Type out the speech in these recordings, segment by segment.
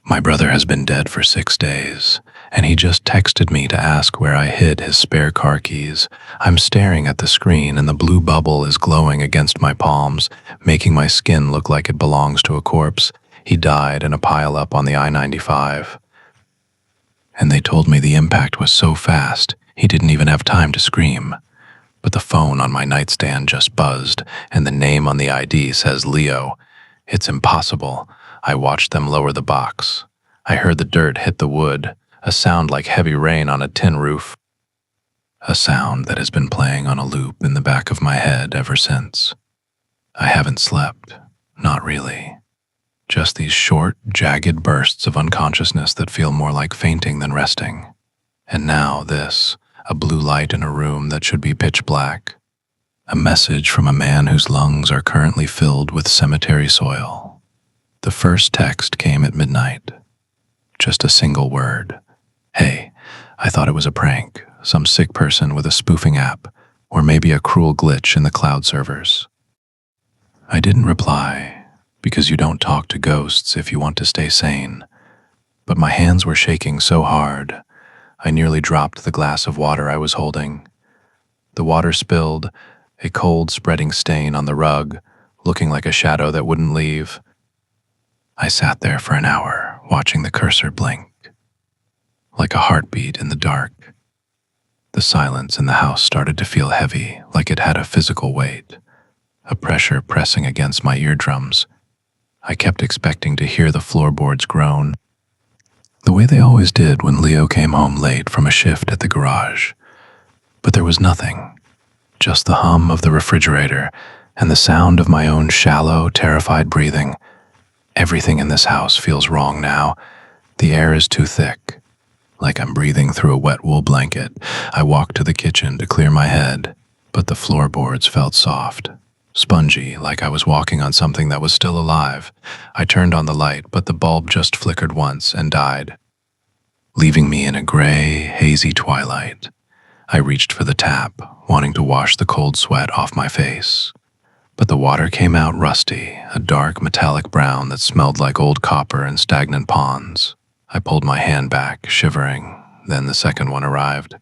My brother has been dead for 6 days, and he just texted me to ask where I hid his spare car keys. I'm staring at the screen, and the blue bubble is glowing against my palms, making my skin look like it belongs to a corpse. He died in a pile-up on the I-95. And they told me the impact was so fast, he didn't even have time to scream. But the phone on my nightstand just buzzed, and the name on the ID says Leo. It's impossible. I watched them lower the box. I heard the dirt hit the wood, a sound like heavy rain on a tin roof. A sound that has been playing on a loop in the back of my head ever since. I haven't slept, not really. Just these short, jagged bursts of unconsciousness that feel more like fainting than resting. And now this, a blue light in a room that should be pitch black. A message from a man whose lungs are currently filled with cemetery soil. The first text came at midnight. Just a single word. Hey, I thought it was a prank, some sick person with a spoofing app, or maybe a cruel glitch in the cloud servers. I didn't reply, because you don't talk to ghosts if you want to stay sane. But my hands were shaking so hard, I nearly dropped the glass of water I was holding. The water spilled, a cold spreading stain on the rug, looking like a shadow that wouldn't leave. I sat there for an hour, watching the cursor blink, like a heartbeat in the dark. The silence in the house started to feel heavy, like it had a physical weight, a pressure pressing against my eardrums. I kept expecting to hear the floorboards groan, the way they always did when Leo came home late from a shift at the garage. But there was nothing, just the hum of the refrigerator and the sound of my own shallow, terrified breathing. Everything in this house feels wrong now. The air is too thick, like I'm breathing through a wet wool blanket. I walked to the kitchen to clear my head, but the floorboards felt soft, spongy, like I was walking on something that was still alive. I turned on the light, but the bulb just flickered once and died, leaving me in a gray, hazy twilight. I reached for the tap, wanting to wash the cold sweat off my face. But the water came out rusty, a dark metallic brown that smelled like old copper and stagnant ponds. I pulled my hand back, shivering. Then the second one arrived.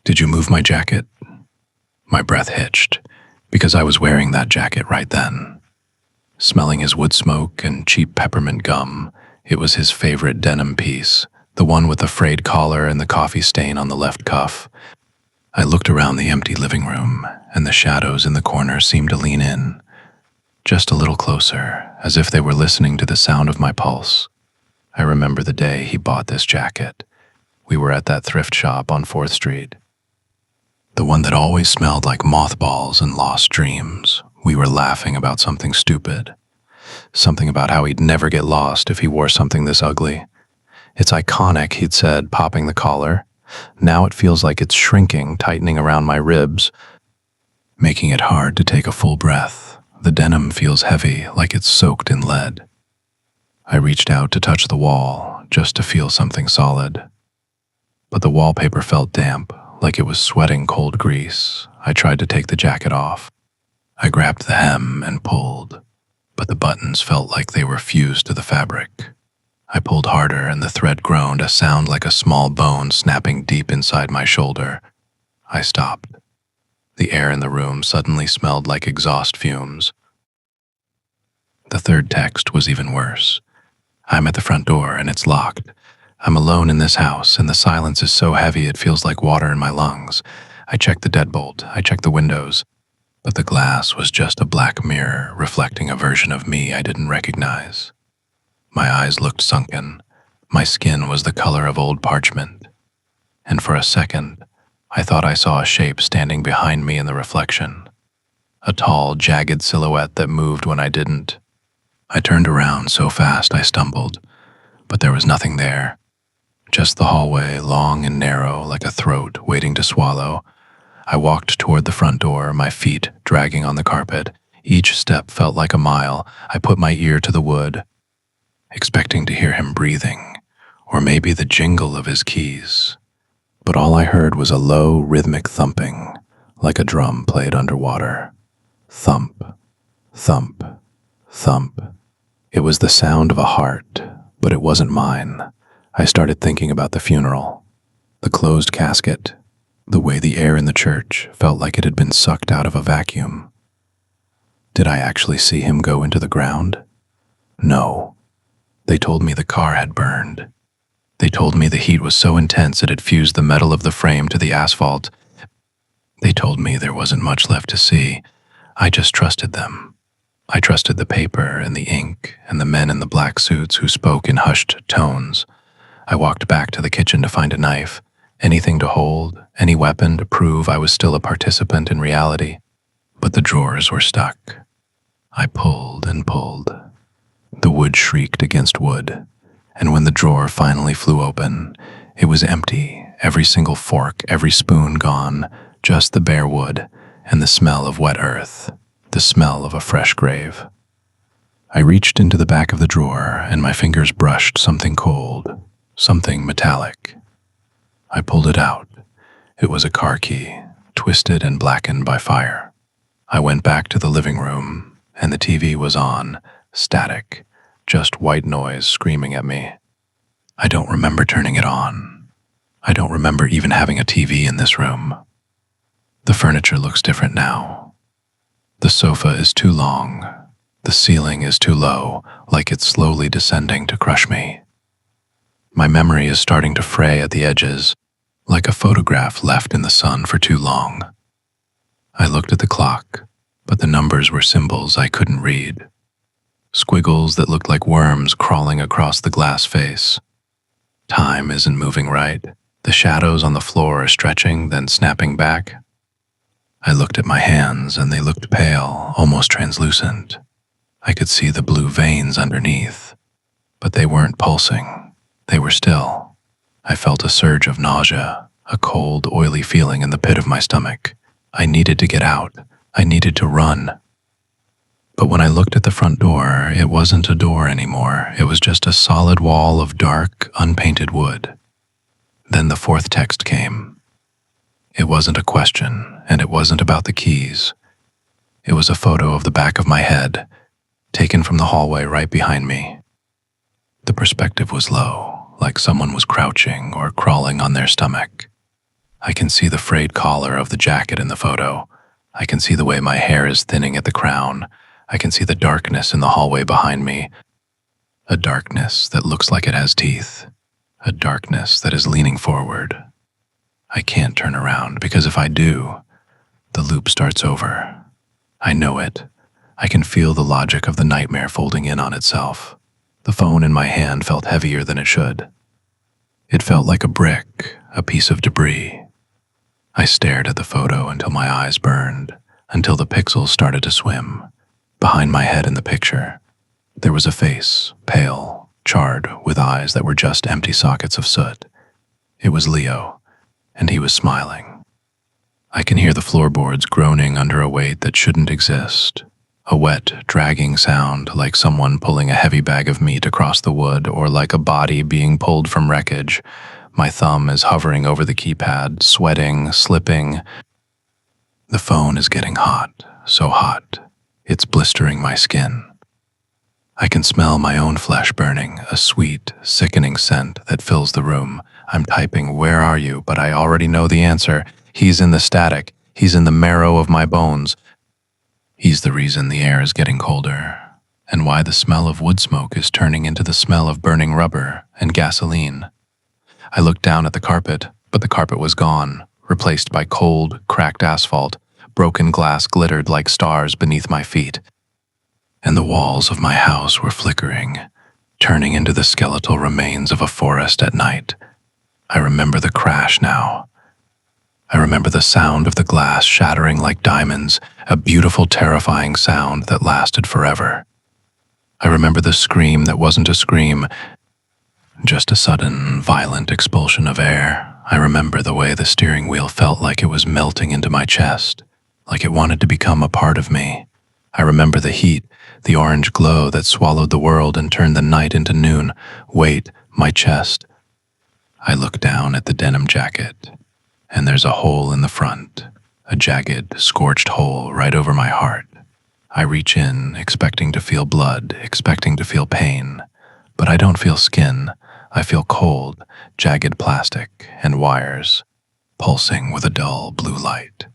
"Did you move my jacket?" My breath hitched, because I was wearing that jacket right then. Smelling his wood smoke and cheap peppermint gum, it was his favorite denim piece, the one with the frayed collar and the coffee stain on the left cuff. I looked around the empty living room, and the shadows in the corner seemed to lean in, just a little closer, as if they were listening to the sound of my pulse. I remember the day he bought this jacket. We were at that thrift shop on 4th Street. The one that always smelled like mothballs and lost dreams. We were laughing about something stupid. Something about how he'd never get lost if he wore something this ugly. "It's iconic," he'd said, popping the collar. Now it feels like it's shrinking, tightening around my ribs, making it hard to take a full breath. The denim feels heavy, like it's soaked in lead. I reached out to touch the wall, just to feel something solid. But the wallpaper felt damp, like it was sweating cold grease. I tried to take the jacket off. I grabbed the hem and pulled, but the buttons felt like they were fused to the fabric. I pulled harder and the thread groaned, a sound like a small bone snapping deep inside my shoulder. I stopped. The air in the room suddenly smelled like exhaust fumes. The third text was even worse. "I'm at the front door and it's locked. I'm alone in this house and the silence is so heavy it feels like water in my lungs. I checked the deadbolt, I checked the windows, but the glass was just a black mirror reflecting a version of me I didn't recognize. My eyes looked sunken. My skin was the color of old parchment. And for a second, I thought I saw a shape standing behind me in the reflection. A tall, jagged silhouette that moved when I didn't. I turned around so fast I stumbled, but there was nothing there. Just the hallway, long and narrow, like a throat waiting to swallow. I walked toward the front door, my feet dragging on the carpet. Each step felt like a mile. I put my ear to the wood, expecting to hear him breathing, or maybe the jingle of his keys. But all I heard was a low, rhythmic thumping, like a drum played underwater. Thump, thump, thump. It was the sound of a heart, But it wasn't mine. I started thinking about the funeral, the closed casket, the way the air in the church felt like it had been sucked out of a vacuum. Did I actually see him go into the ground? No. They told me the car had burned. They told me the heat was so intense it had fused the metal of the frame to the asphalt. They told me there wasn't much left to see. I just trusted them. I trusted the paper and the ink and the men in the black suits who spoke in hushed tones. I walked back to the kitchen to find a knife, anything to hold, any weapon to prove I was still a participant in reality. But the drawers were stuck. I pulled and pulled. The wood shrieked against wood, and when the drawer finally flew open, it was empty, every single fork, every spoon gone, just the bare wood and the smell of wet earth, the smell of a fresh grave. I reached into the back of the drawer, and my fingers brushed something cold, something metallic. I pulled it out. It was a car key, twisted and blackened by fire. I went back to the living room, and the TV was on, static, just white noise screaming at me. I don't remember turning it on. I don't remember even having a TV in this room. The furniture looks different now. The sofa is too long. The ceiling is too low, like it's slowly descending to crush me. My memory is starting to fray at the edges, like a photograph left in the sun for too long. I looked at the clock, but the numbers were symbols I couldn't read. Squiggles that looked like worms crawling across the glass face. Time isn't moving right. The shadows on the floor are stretching, then snapping back. I looked at my hands, and they looked pale, almost translucent. I could see the blue veins underneath, but they weren't pulsing. They were still. I felt a surge of nausea, a cold, oily feeling in the pit of my stomach. I needed to get out. I needed to run. But when I looked at the front door, it wasn't a door anymore. It was just a solid wall of dark, unpainted wood. Then the fourth text came. It wasn't a question, and it wasn't about the keys. It was a photo of the back of my head, taken from the hallway right behind me. The perspective was low, like someone was crouching or crawling on their stomach. I can see the frayed collar of the jacket in the photo. I can see the way my hair is thinning at the crown. I can see the darkness in the hallway behind me. A darkness that looks like it has teeth. A darkness that is leaning forward. I can't turn around, because if I do, the loop starts over. I know it. I can feel the logic of the nightmare folding in on itself. The phone in my hand felt heavier than it should. It felt like a brick, a piece of debris. I stared at the photo until my eyes burned, until the pixels started to swim. Behind my head in the picture, there was a face, pale, charred, with eyes that were just empty sockets of soot. It was Leo, and he was smiling. I can hear the floorboards groaning under a weight that shouldn't exist. A wet, dragging sound like someone pulling a heavy bag of meat across the wood, or like a body being pulled from wreckage. My thumb is hovering over the keypad, sweating, slipping. The phone is getting hot, so hot. It's blistering my skin. I can smell my own flesh burning, a sweet, sickening scent that fills the room. I'm typing, "Where are you?" but I already know the answer. He's in the static. He's in the marrow of my bones. He's the reason the air is getting colder, and why the smell of wood smoke is turning into the smell of burning rubber and gasoline. I looked down at the carpet, but the carpet was gone, replaced by cold, cracked asphalt. Broken glass glittered like stars beneath my feet, and the walls of my house were flickering, turning into the skeletal remains of a forest at night. I remember the crash now. I remember the sound of the glass shattering like diamonds, a beautiful, terrifying sound that lasted forever. I remember the scream that wasn't a scream, just a sudden, violent expulsion of air. I remember the way the steering wheel felt like it was melting into my chest, like it wanted to become a part of me. I remember the heat, the orange glow that swallowed the world and turned the night into noon. Wait, my chest. I look down at the denim jacket, and there's a hole in the front, a jagged, scorched hole right over my heart. I reach in, expecting to feel blood, expecting to feel pain, But I don't feel skin. I feel cold, jagged plastic and wires, pulsing with a dull blue light.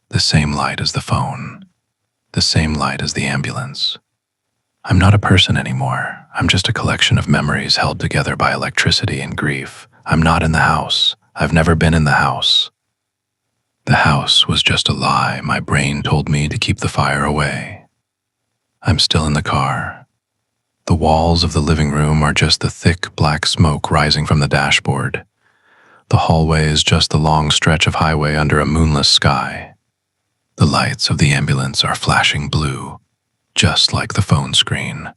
The same light as the phone. The same light as the ambulance. I'm not a person anymore. I'm just a collection of memories held together by electricity and grief. I'm not in the house. I've never been in the house. The house was just a lie my brain told me to keep the fire away. I'm still in the car. The walls of the living room are just the thick black smoke rising from the dashboard. The hallway is just the long stretch of highway under a moonless sky. The lights of the ambulance are flashing blue, just like the phone screen.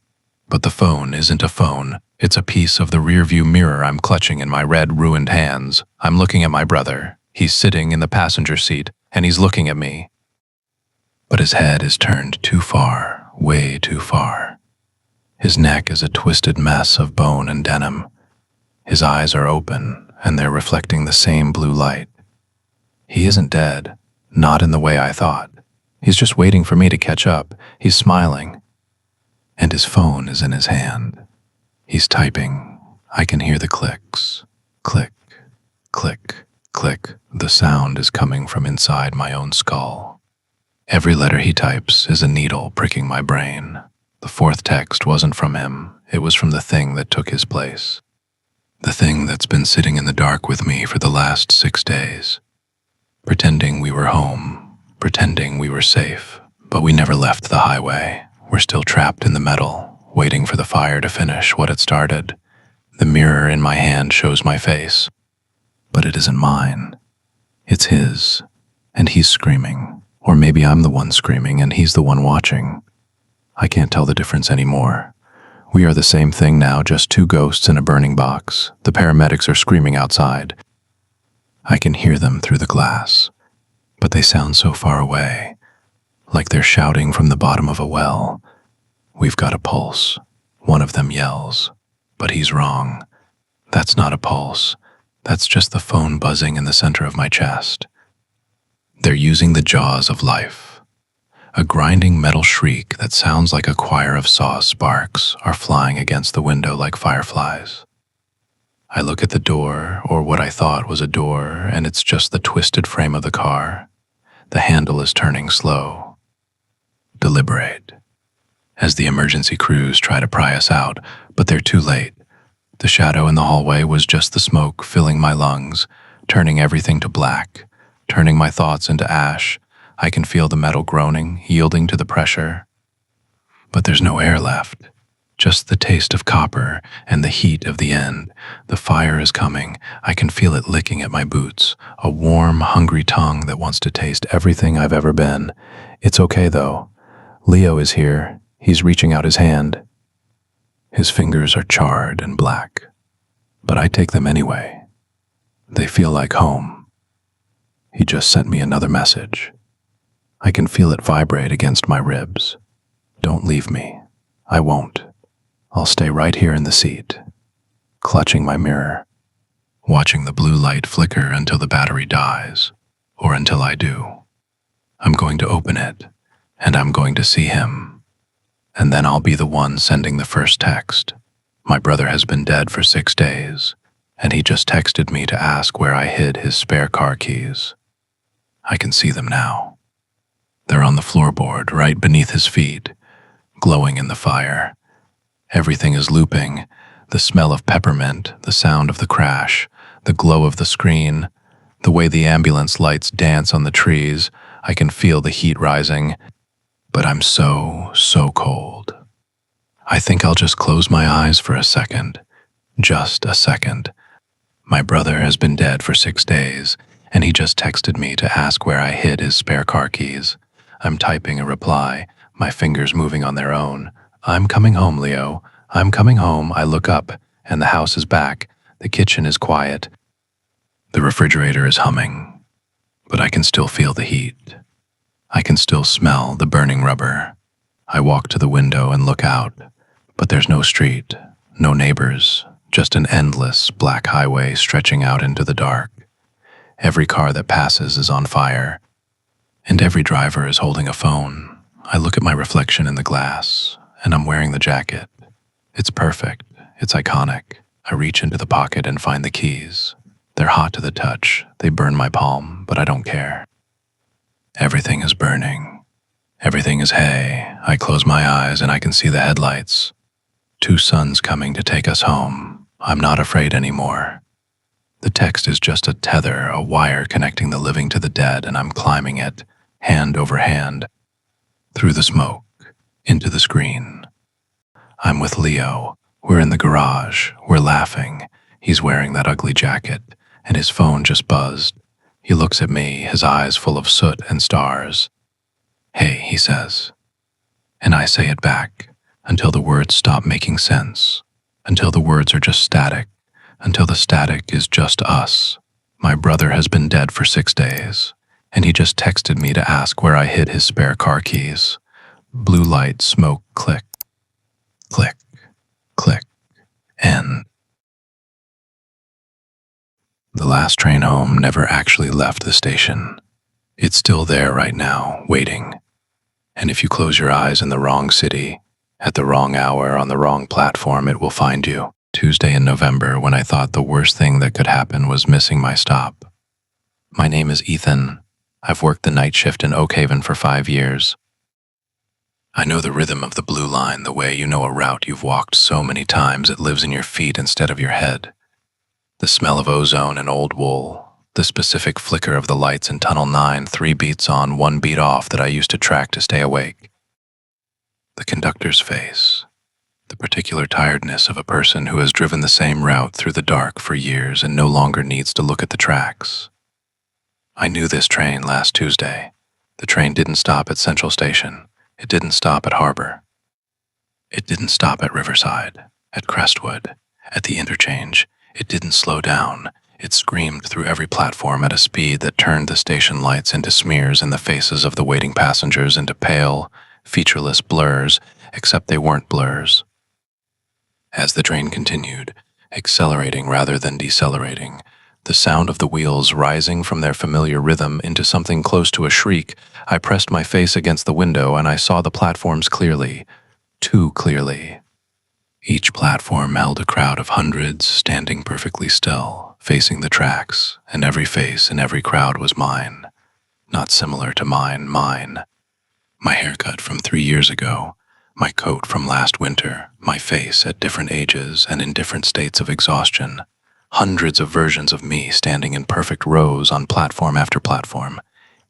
But the phone isn't a phone. It's a piece of the rearview mirror I'm clutching in my red, ruined hands. I'm looking at my brother. He's sitting in the passenger seat, and he's looking at me. But his head is turned too far, way too far. His neck is a twisted mess of bone and denim. His eyes are open, and they're reflecting the same blue light. He isn't dead, not in the way I thought. He's just waiting for me to catch up. He's smiling. And his phone is in his hand. He's typing. I can hear the clicks. Click, click, click. The sound is coming from inside my own skull. Every letter he types is a needle pricking my brain. The fourth text wasn't from him. It was from the thing that took his place. The thing that's been sitting in the dark with me for the last 6 days. Pretending we were home, pretending we were safe, but we never left the highway. We're still trapped in the metal, waiting for the fire to finish what it started. The mirror in my hand shows my face, but it isn't mine. It's his, and he's screaming. Or maybe I'm the one screaming and he's the one watching. I can't tell the difference anymore. We are the same thing now, just two ghosts in a burning box. The paramedics are screaming outside. I can hear them through the glass, but they sound so far away, like they're shouting from the bottom of a well. We've got a pulse. One of them yells, but he's wrong. That's not a pulse. That's just the phone buzzing in the center of my chest. They're using the jaws of life. A grinding metal shriek that sounds like a choir of saw sparks are flying against the window like fireflies. I look at the door, or what I thought was a door, and it's just the twisted frame of the car. The handle is turning slow. Deliberate. As the emergency crews try to pry us out, but they're too late. The shadow in the hallway was just the smoke filling my lungs, turning everything to black, turning my thoughts into ash. I can feel the metal groaning, yielding to the pressure. But there's no air left, just the taste of copper and the heat of the end. The fire is coming. I can feel it licking at my boots, a warm, hungry tongue that wants to taste everything I've ever been. It's okay, though. Leo is here. He's reaching out his hand. His fingers are charred and black, but I take them anyway. They feel like home. He just sent me another message. I can feel it vibrate against my ribs. Don't leave me. I won't. I'll stay right here in the seat, clutching my mirror, watching the blue light flicker until the battery dies, or until I do. I'm going to open it, and I'm going to see him. And then I'll be the one sending the first text. My brother has been dead for 6 days, and he just texted me to ask where I hid his spare car keys. I can see them now. They're on the floorboard right beneath his feet, glowing in the fire. Everything is looping, the smell of peppermint, the sound of the crash, the glow of the screen, the way the ambulance lights dance on the trees. I can feel the heat rising, but I'm so cold. I think I'll just close my eyes for a second, just a second. My brother has been dead for 6 days, and he just texted me to ask where I hid his spare car keys. I'm typing a reply, my fingers moving on their own. I'm coming home, Leo. I'm coming home. I look up, and the house is back. The kitchen is quiet. The refrigerator is humming, but I can still feel the heat. I can still smell the burning rubber. I walk to the window and look out, but there's no street, no neighbors, just an endless black highway stretching out into the dark. Every car that passes is on fire, and every driver is holding a phone. I look at my reflection in the glass, and I'm wearing the jacket. It's perfect. It's iconic. I reach into the pocket and find the keys. They're hot to the touch. They burn my palm, but I don't care. Everything is burning. Everything is hay. I close my eyes and I can see the headlights. Two suns coming to take us home. I'm not afraid anymore. The text is just a tether, a wire connecting the living to the dead, and I'm climbing it, hand over hand, through the smoke, into the screen. I'm with Leo. We're in the garage. We're laughing. He's wearing that ugly jacket, and his phone just buzzed. He looks at me, his eyes full of soot and stars. "Hey," he says. And I say it back, until the words stop making sense, until the words are just static, until the static is just us. My brother has been dead for 6 days, and he just texted me to ask where I hid his spare car keys. Blue light, smoke, click, click, click, end. The last train home never actually left the station. It's still there right now, waiting. And if you close your eyes in the wrong city, at the wrong hour, on the wrong platform, it will find you. Tuesday in November, when I thought the worst thing that could happen was missing my stop. My name is Ethan. I've worked the night shift in Oak Haven for 5 years. I know the rhythm of the blue line, the way you know a route you've walked so many times it lives in your feet instead of your head. The smell of ozone and old wool, the specific flicker of the lights in Tunnel 9, 3 beats on, 1 beat off that I used to track to stay awake. The conductor's face, the particular tiredness of a person who has driven the same route through the dark for years and no longer needs to look at the tracks. I knew this train last Tuesday. The train didn't stop at Central Station. It didn't stop at Harbor. It didn't stop at Riverside, at Crestwood, at the interchange. It didn't slow down. It screamed through every platform at a speed that turned the station lights into smears and the faces of the waiting passengers into pale, featureless blurs, except they weren't blurs. As the train continued, accelerating rather than decelerating, the sound of the wheels rising from their familiar rhythm into something close to a shriek, I pressed my face against the window and I saw the platforms clearly, too clearly. Each platform held a crowd of hundreds standing perfectly still, facing the tracks, and every face in every crowd was mine. Not similar to mine. My haircut from 3 years ago, my coat from last winter, my face at different ages and in different states of exhaustion. Hundreds of versions of me standing in perfect rows on platform after platform,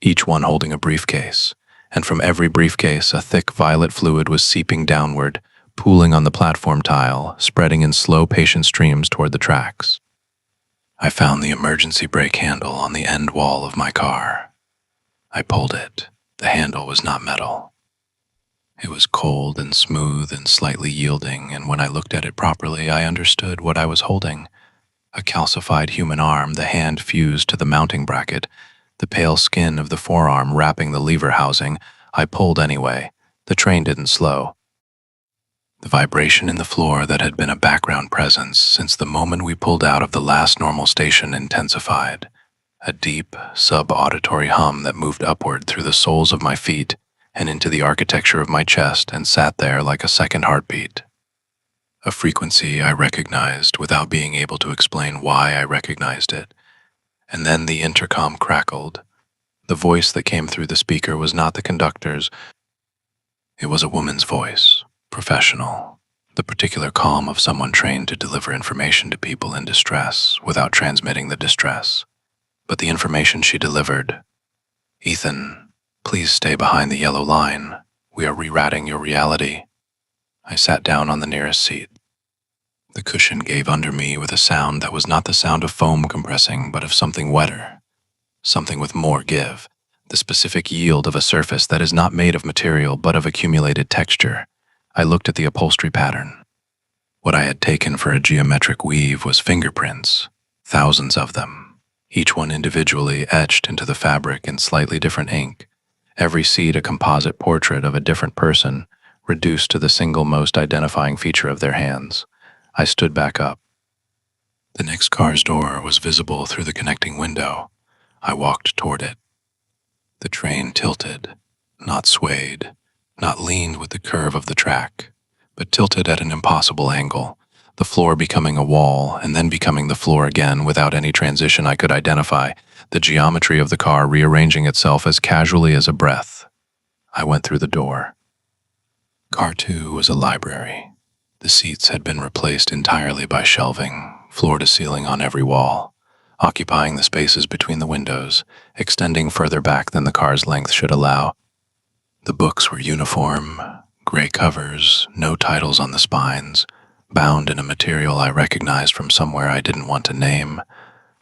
each one holding a briefcase, and from every briefcase a thick violet fluid was seeping downward, pooling on the platform tile, spreading in slow, patient streams toward the tracks. I found the emergency brake handle on the end wall of my car. I pulled it. The handle was not metal. It was cold and smooth and slightly yielding, and when I looked at it properly, I understood what I was holding. A calcified human arm, the hand fused to the mounting bracket, the pale skin of the forearm wrapping the lever housing. I pulled anyway. The train didn't slow. The vibration in the floor that had been a background presence since the moment we pulled out of the last normal station intensified. A deep, sub-auditory hum that moved upward through the soles of my feet and into the architecture of my chest and sat there like a second heartbeat. A frequency I recognized without being able to explain why I recognized it. And then the intercom crackled. The voice that came through the speaker was not the conductor's. It was a woman's voice, professional, the particular calm of someone trained to deliver information to people in distress without transmitting the distress. But the information she delivered, "Ethan, please stay behind the yellow line. We are rewriting your reality." I sat down on the nearest seat. The cushion gave under me with a sound that was not the sound of foam compressing, but of something wetter, something with more give, the specific yield of a surface that is not made of material but of accumulated texture. I looked at the upholstery pattern. What I had taken for a geometric weave was fingerprints, thousands of them, each one individually etched into the fabric in slightly different ink, every seat a composite portrait of a different person, reduced to the single most identifying feature of their hands. I stood back up. The next car's door was visible through the connecting window. I walked toward it. The train tilted, not swayed, not leaned with the curve of the track, but tilted at an impossible angle, the floor becoming a wall and then becoming the floor again without any transition I could identify, the geometry of the car rearranging itself as casually as a breath. I went through the door. Car 2 was a library. The seats had been replaced entirely by shelving, floor to ceiling on every wall, occupying the spaces between the windows, extending further back than the car's length should allow. The books were uniform, gray covers, no titles on the spines, bound in a material I recognized from somewhere I didn't want to name.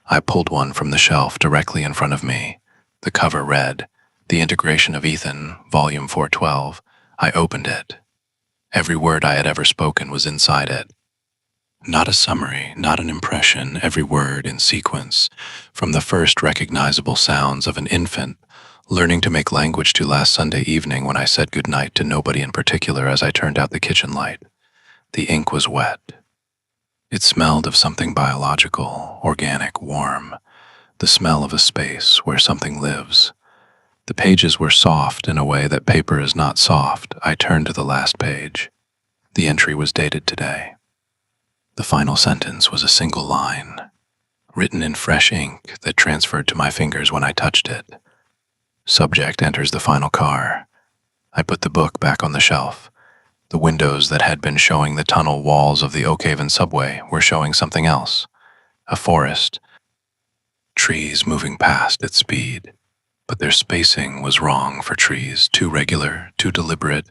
I pulled one from the shelf directly in front of me. The cover read, "The Integration of Ethan, Volume 412. I opened it. Every word I had ever spoken was inside it. Not a summary, not an impression, every word in sequence, from the first recognizable sounds of an infant learning to make language to last Sunday evening when I said goodnight to nobody in particular as I turned out the kitchen light. The ink was wet. It smelled of something biological, organic, warm, the smell of a space where something lives. The pages were soft in a way that paper is not soft. I turned to the last page. The entry was dated today. The final sentence was a single line, written in fresh ink that transferred to my fingers when I touched it. Subject enters the final car. I put the book back on the shelf. The windows that had been showing the tunnel walls of the Oakhaven subway were showing something else. A forest. Trees moving past at speed. But their spacing was wrong for trees, too regular, too deliberate,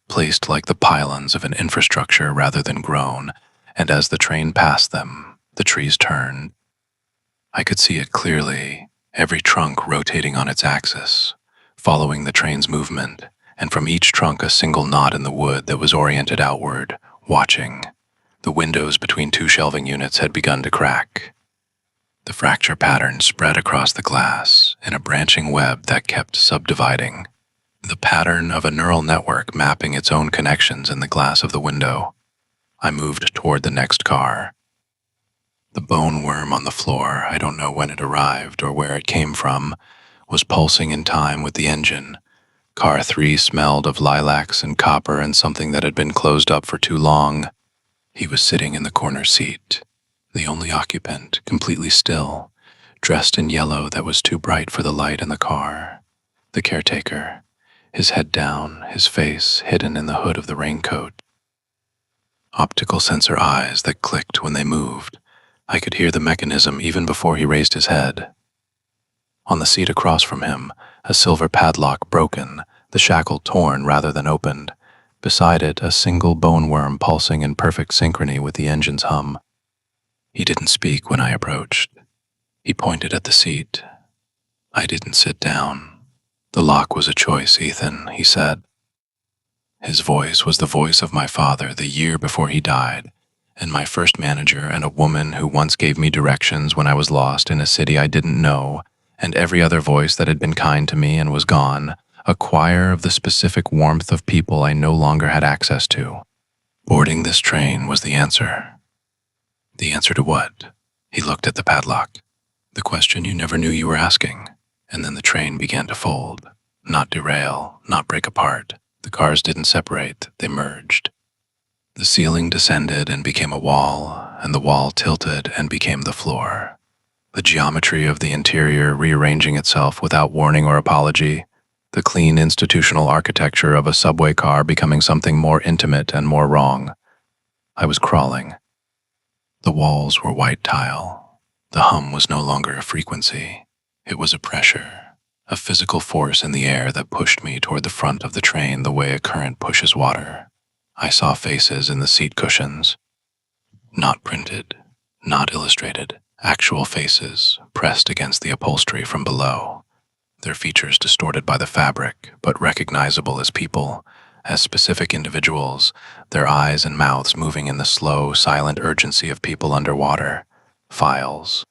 placed like the pylons of an infrastructure rather than grown, and as the train passed them, the trees turned. I could see it clearly, every trunk rotating on its axis, following the train's movement, and from each trunk a single knot in the wood that was oriented outward, watching. The windows between two shelving units had begun to crack. The fracture pattern spread across the glass in a branching web that kept subdividing, the pattern of a neural network mapping its own connections in the glass of the window. I moved toward the next car. The bone worm on the floor, I don't know when it arrived or where it came from, was pulsing in time with the engine. Car 3 smelled of lilacs and copper and something that had been closed up for too long. He was sitting in the corner seat, the only occupant, completely still, dressed in yellow that was too bright for the light in the car. The caretaker, his head down, his face hidden in the hood of the raincoat. Optical sensor eyes that clicked when they moved. I could hear the mechanism even before he raised his head. On the seat across from him, a silver padlock broken, the shackle torn rather than opened. Beside it, a single bone worm pulsing in perfect synchrony with the engine's hum. He didn't speak when I approached. He pointed at the seat. I didn't sit down. "The lock was a choice, Ethan," he said. His voice was the voice of my father the year before he died, and my first manager and a woman who once gave me directions when I was lost in a city I didn't know, and every other voice that had been kind to me and was gone, a choir of the specific warmth of people I no longer had access to. Boarding this train was the answer. The answer to what? He looked at the padlock. The question you never knew you were asking, and then the train began to fold. Not derail, not break apart. The cars didn't separate, they merged. The ceiling descended and became a wall, and the wall tilted and became the floor. The geometry of the interior rearranging itself without warning or apology, the clean institutional architecture of a subway car becoming something more intimate and more wrong. I was crawling. The walls were white tile. The hum was no longer a frequency. It was a pressure, a physical force in the air that pushed me toward the front of the train the way a current pushes water. I saw faces in the seat cushions. Not printed, not illustrated, actual faces pressed against the upholstery from below. Their features distorted by the fabric, but recognizable as people, as specific individuals, their eyes and mouths moving in the slow, silent urgency of people underwater. Files.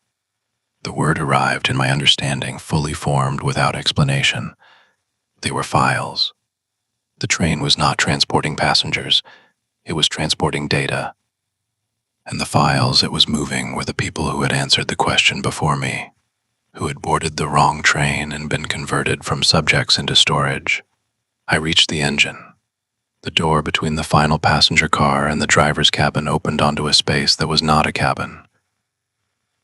The word arrived in my understanding, fully formed without explanation. They were files. The train was not transporting passengers. It was transporting data. And the files it was moving were the people who had answered the question before me, who had boarded the wrong train and been converted from subjects into storage. I reached the engine. The door between the final passenger car and the driver's cabin opened onto a space that was not a cabin.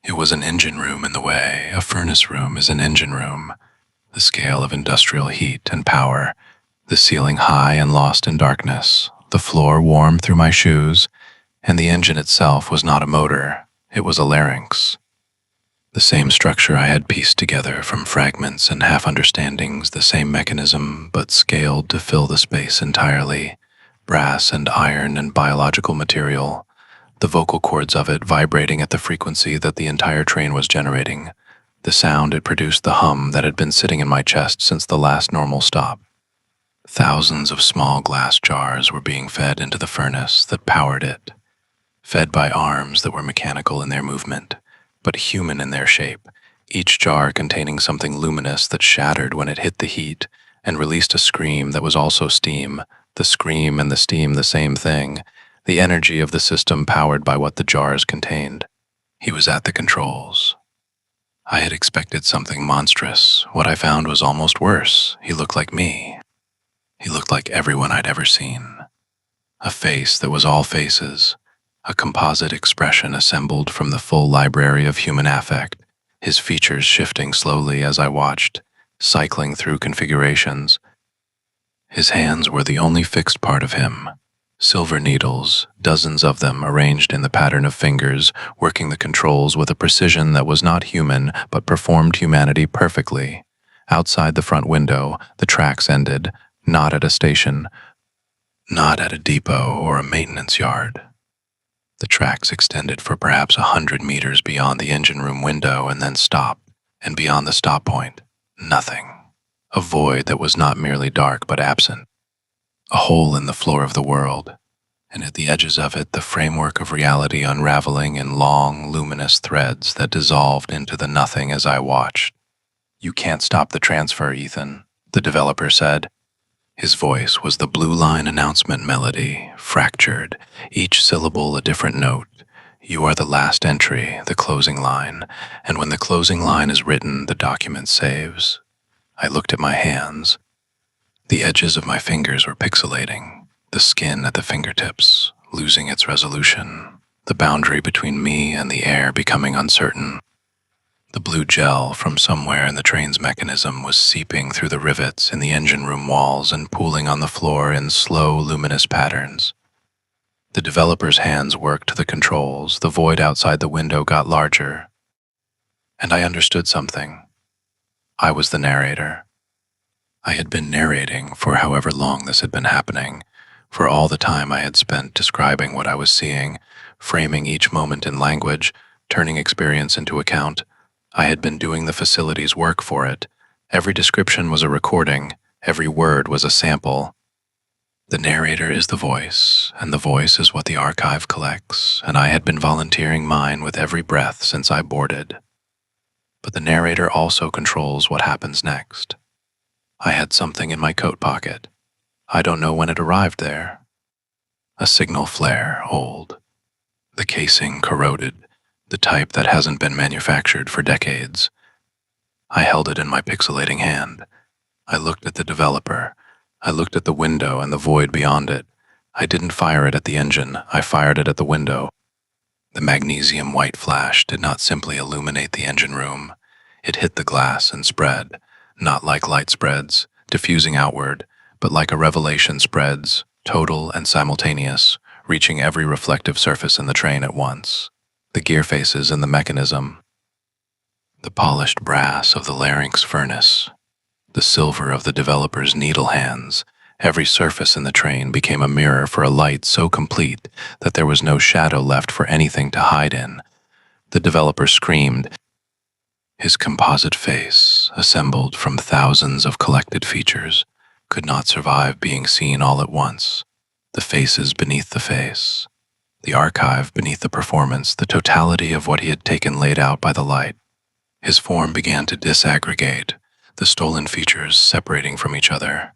It was an engine room in the way a furnace room is an engine room, the scale of industrial heat and power, the ceiling high and lost in darkness, the floor warm through my shoes, and the engine itself was not a motor, it was a larynx. The same structure I had pieced together from fragments and half-understandings, the same mechanism, but scaled to fill the space entirely, brass and iron and biological material, the vocal cords of it vibrating at the frequency that the entire train was generating. The sound it produced the hum that had been sitting in my chest since the last normal stop. Thousands of small glass jars were being fed into the furnace that powered it, fed by arms that were mechanical in their movement, but human in their shape, each jar containing something luminous that shattered when it hit the heat and released a scream that was also steam, the scream and the steam the same thing, the energy of the system powered by what the jars contained. He was at the controls. I had expected something monstrous. What I found was almost worse. He looked like me. He looked like everyone I'd ever seen. A face that was all faces, a composite expression assembled from the full library of human affect, his features shifting slowly as I watched, cycling through configurations. His hands were the only fixed part of him. Silver needles, dozens of them arranged in the pattern of fingers, working the controls with a precision that was not human but performed humanity perfectly. Outside the front window, the tracks ended, not at a station, not at a depot or a maintenance yard. The tracks extended for perhaps 100 meters beyond the engine room window and then stopped, and beyond the stop point, nothing. A void that was not merely dark but absent. A hole in the floor of the world, and at the edges of it the framework of reality unraveling in long, luminous threads that dissolved into the nothing as I watched. "You can't stop the transfer, Ethan," the developer said. His voice was the blue line announcement melody, fractured, each syllable a different note. "You are the last entry, the closing line, and when the closing line is written, the document saves." I looked at my hands. The edges of my fingers were pixelating, the skin at the fingertips losing its resolution, the boundary between me and the air becoming uncertain. The blue gel from somewhere in the train's mechanism was seeping through the rivets in the engine room walls and pooling on the floor in slow, luminous patterns. The developer's hands worked the controls, the void outside the window got larger. And I understood something. I was the narrator. I had been narrating for however long this had been happening, for all the time I had spent describing what I was seeing, framing each moment in language, turning experience into account. I had been doing the facility's work for it. Every description was a recording, every word was a sample. The narrator is the voice, and the voice is what the archive collects, and I had been volunteering mine with every breath since I boarded. But the narrator also controls what happens next. I had something in my coat pocket. I don't know when it arrived there. A signal flare, old. The casing corroded, the type that hasn't been manufactured for decades. I held it in my pixelating hand. I looked at the developer. I looked at the window and the void beyond it. I didn't fire it at the engine, I fired it at the window. The magnesium white flash did not simply illuminate the engine room. It hit the glass and spread. Not like light spreads, diffusing outward, but like a revelation spreads, total and simultaneous, reaching every reflective surface in the train at once. The gear faces in the mechanism, the polished brass of the Larynx furnace, the silver of the developer's needle hands. Every surface in the train became a mirror for a light so complete that there was no shadow left for anything to hide in. The developer screamed. His composite face, assembled from thousands of collected features, could not survive being seen all at once. The faces beneath the face, the archive beneath the performance, the totality of what he had taken laid out by the light. His form began to disaggregate, the stolen features separating from each other.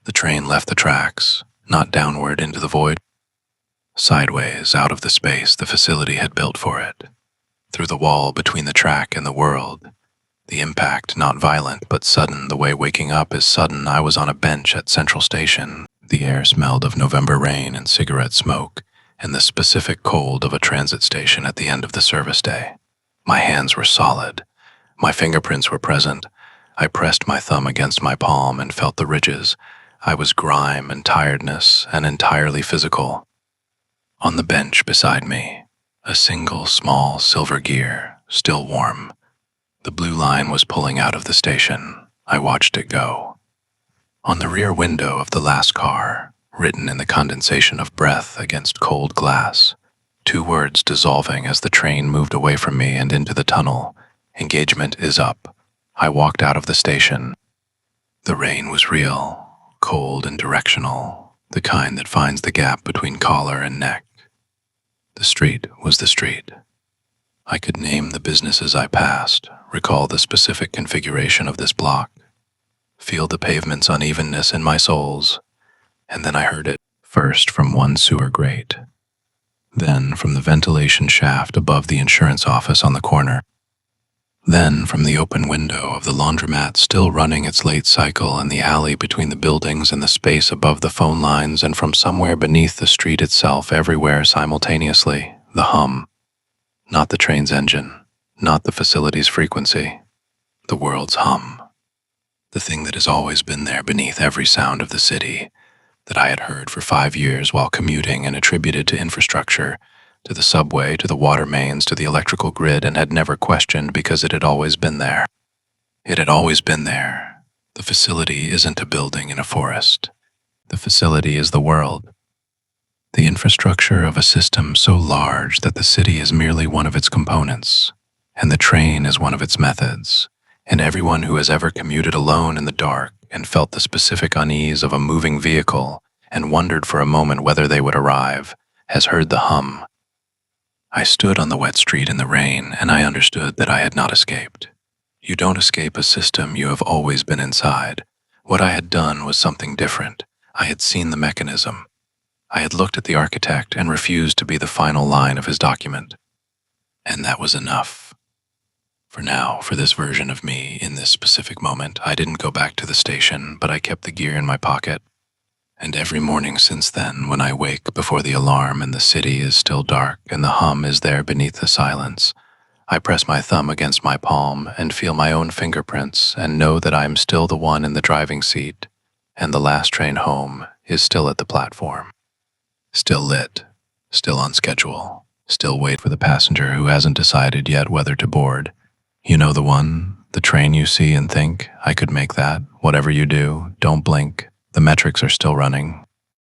The train left the tracks, not downward into the void, sideways out of the space the facility had built for it. Through the wall between the track and the world. The impact not violent but sudden, the way waking up is sudden. I was on a bench at Central Station, The air smelled of November rain and cigarette smoke, and the specific cold of a transit station at the end of the service day. My hands were solid. My fingerprints were present. I pressed my thumb against my palm and felt the ridges. I was grime and tiredness and entirely physical. On the bench beside me, a single small silver gear, still warm. The blue line was pulling out of the station. I watched it go. On the rear window of the last car, written in the condensation of breath against cold glass, 2 words dissolving as the train moved away from me and into the tunnel. Engagement is up. I walked out of the station. The rain was real, cold and directional, the kind that finds the gap between collar and neck. The street was the street. I could name the businesses I passed, recall the specific configuration of this block, feel the pavement's unevenness in my soles, and then I heard it first from one sewer grate, then from the ventilation shaft above the insurance office on the corner, then from the open window of the laundromat still running its late cycle in the alley between the buildings and the space above the phone lines, and from somewhere beneath the street itself, everywhere simultaneously, the hum. Not the train's engine, not the facility's frequency, the world's hum. The thing that has always been there beneath every sound of the city, that I had heard for 5 years while commuting and attributed to infrastructure, to the subway, to the water mains, to the electrical grid, and had never questioned because it had always been there. It had always been there. The facility isn't a building in a forest. The facility is the world. The infrastructure of a system so large that the city is merely one of its components, and the train is one of its methods, and everyone who has ever commuted alone in the dark and felt the specific unease of a moving vehicle and wondered for a moment whether they would arrive has heard the hum. I stood on the wet street in the rain, and I understood that I had not escaped. You don't escape a system you have always been inside. What I had done was something different. I had seen the mechanism. I had looked at the architect and refused to be the final line of his document. And that was enough. For now, for this version of me, in this specific moment, I didn't go back to the station, but I kept the gear in my pocket. And every morning since then, when I wake before the alarm and the city is still dark and the hum is there beneath the silence, I press my thumb against my palm and feel my own fingerprints and know that I am still the one in the driving seat, and the last train home is still at the platform. Still lit, still on schedule, still wait for the passenger who hasn't decided yet whether to board. You know the one, the train you see and think, I could make that, whatever you do, don't blink. The metrics are still running,